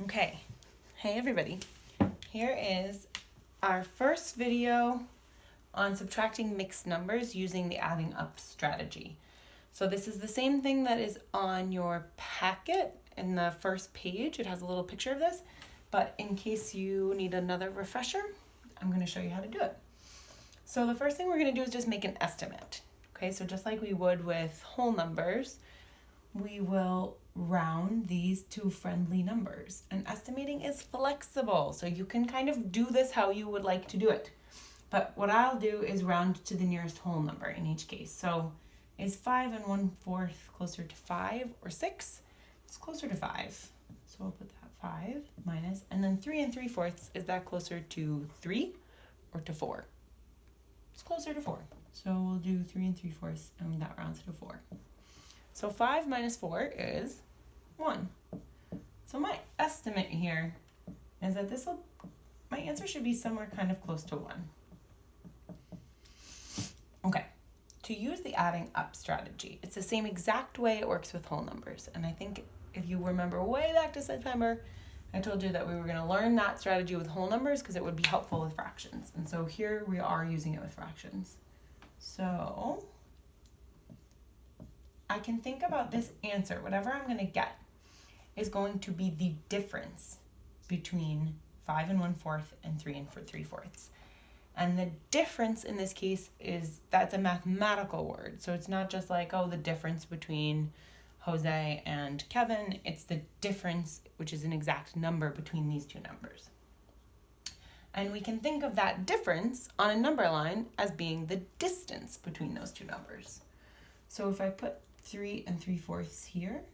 Okay, hey everybody. Here is our first video on subtracting mixed numbers using the adding up strategy. So this is the same thing that is on your packet in the first page. It has a little picture of this, but in case you need another refresher, I'm going to show you how to do it. So the first thing we're going to do is just make an estimate. Okay, so just like we would with whole numbers, we will round these to friendly numbers. And estimating is flexible, so you can kind of do this how you would like to do it. But what I'll do is round to the nearest whole number in each case. So is 5 1/4 closer to 5 or 6? It's closer to 5. So I'll put that 5 minus, and then 3 3/4, is that closer to 3 or to 4? It's closer to 4. So we'll do 3 3/4 and that rounds to 4. So 5 minus 4 is 1. So my estimate here is that my answer should be somewhere kind of close to 1. Okay, to use the adding up strategy, it's the same exact way it works with whole numbers. And I think if you remember way back to September, I told you that we were going to learn that strategy with whole numbers because it would be helpful with fractions. And so here we are using it with fractions. So I can think about this answer, whatever I'm going to get, is going to be the difference between 5 1/4 and 3 3/4. And the difference in this case that's a mathematical word. So it's not just like, oh, the difference between Jose and Kevin. It's the difference, which is an exact number between these two numbers. And we can think of that difference on a number line as being the distance between those two numbers. So if I put 3 3/4 here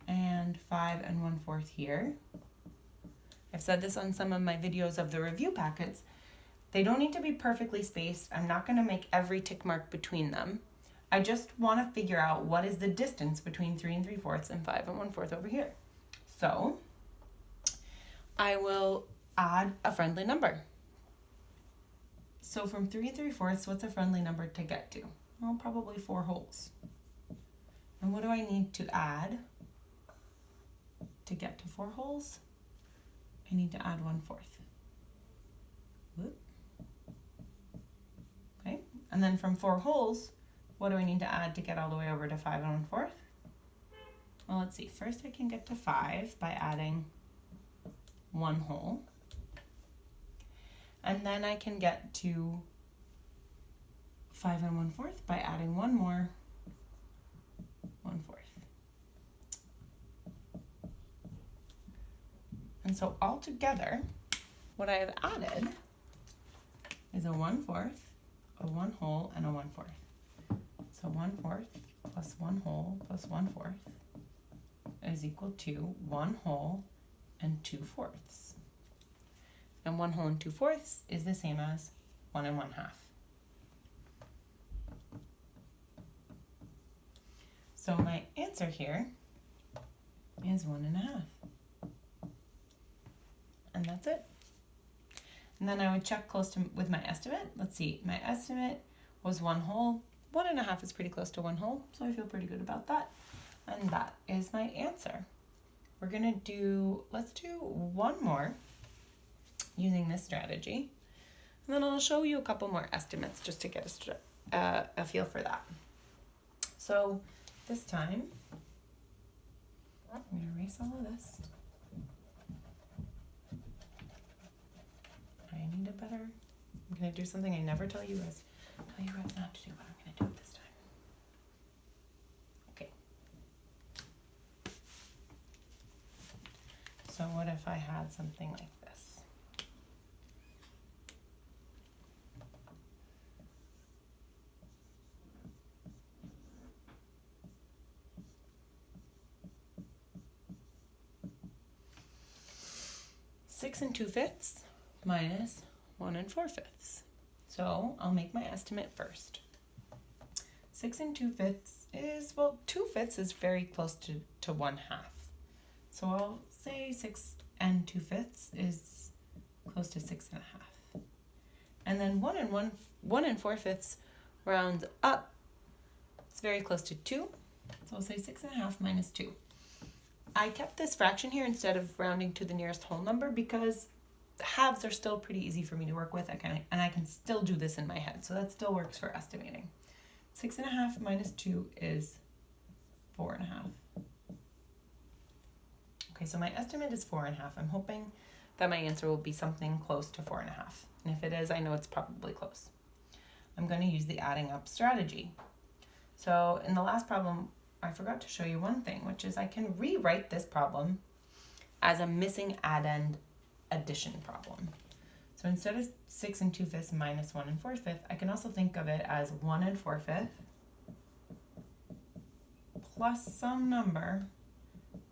and 5 1/4 here, I've said this on some of my videos of the review packets, they don't need to be perfectly spaced. I'm not going to make every tick mark between them. I just want to figure out what is the distance between 3 3/4 and 5 1/4 over here. So I will add a friendly number. So from 3 3/4, what's a friendly number to get to? Well, probably 4 wholes. And what do I need to add to get to 4 wholes? I need to add 1/4. Okay, and then from 4 wholes, what do I need to add to get all the way over to 5 1/4? Well, let's see. First, I can get to 5 by adding 1 whole. And then I can get to 5 1/4 by adding 1 more 1/4. And so altogether, what I have added is a 1/4, a 1 whole, and a 1/4. So 1/4 plus 1 whole plus 1/4 is equal to 1 whole and 2/4. And 1 whole and 2/4 is the same as 1 1/2. So my answer here is 1 1/2. And that's it. And then I would check with my estimate. Let's see, my estimate was 1 whole. 1 1/2 is pretty close to 1 whole, so I feel pretty good about that. And that is my answer. Let's do one more using this strategy. And then I'll show you a couple more estimates just to get a feel for that. So this time, I'm going to erase all of this. I'm going to do something I never tell you guys not to do, but I'm going to do it this time. Okay. So what if I had something like this? Six 2/5 minus 1 4/5. So I'll make my estimate first. 6 2/5 is, well, 2/5 is very close to 1/2. So I'll say 6 2/5 is close to 6 1/2. And then 1 4/5 rounds up. It's very close to 2. So I'll say 6 1/2 minus 2. I kept this fraction here instead of rounding to the nearest whole number because halves are still pretty easy for me to work with. And I can still do this in my head, so that still works for estimating. 6.5 minus 2 is 4.5. Okay, so my estimate is 4.5. I'm hoping that my answer will be something close to 4.5. And if it is, I know it's probably close. I'm going to use the adding up strategy. So in the last problem, I forgot to show you one thing, which is I can rewrite this problem as a missing addend addition problem. So instead of 6 2/5 minus 1 4/5, I can also think of it as 1 4/5 plus some number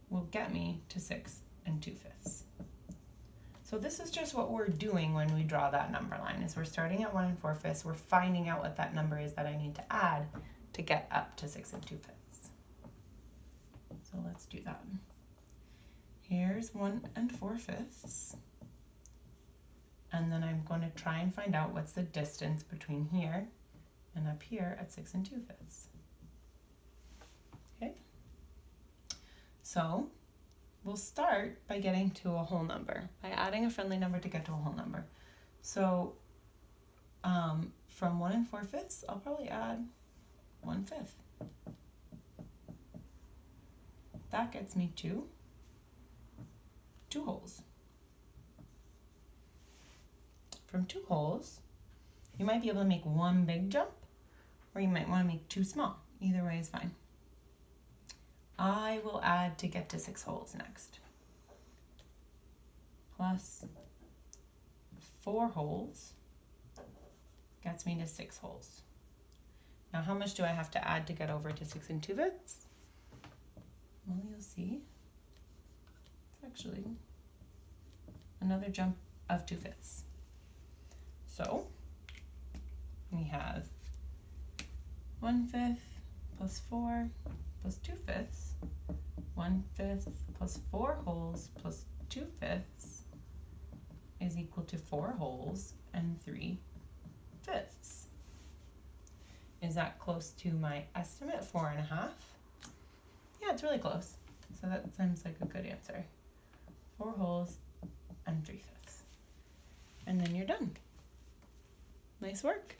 will get me to 6 2/5. So this is just what we're doing when we draw that number line, is we're starting at 1 4/5, we're finding out what that number is that I need to add to get up to 6 2/5. So let's do that. Here's 1 4/5. And then I'm going to try and find out what's the distance between here and up here at 6 2/5. Okay? So we'll start by getting to a whole number, by adding a friendly number to get to a whole number. So from 1 4/5, I'll probably add 1/5. That gets me to 2 wholes. From 2 wholes, you might be able to make one big jump, or you might want to make 2 small. Either way is fine. I will add to get to 6 wholes next. Plus 4 wholes gets me to 6 wholes. Now how much do I have to add to get over to 6 2/5? Well, you'll see. It's actually another jump of 2/5. So we have 1/5 plus 4 plus 2/5. 1/5 plus 4 wholes plus 2/5 is equal to 4 wholes and 3/5. Is that close to my estimate, 4.5? Yeah, it's really close. So that seems like a good answer. 4 wholes and 3/5. And then you're done. Nice work.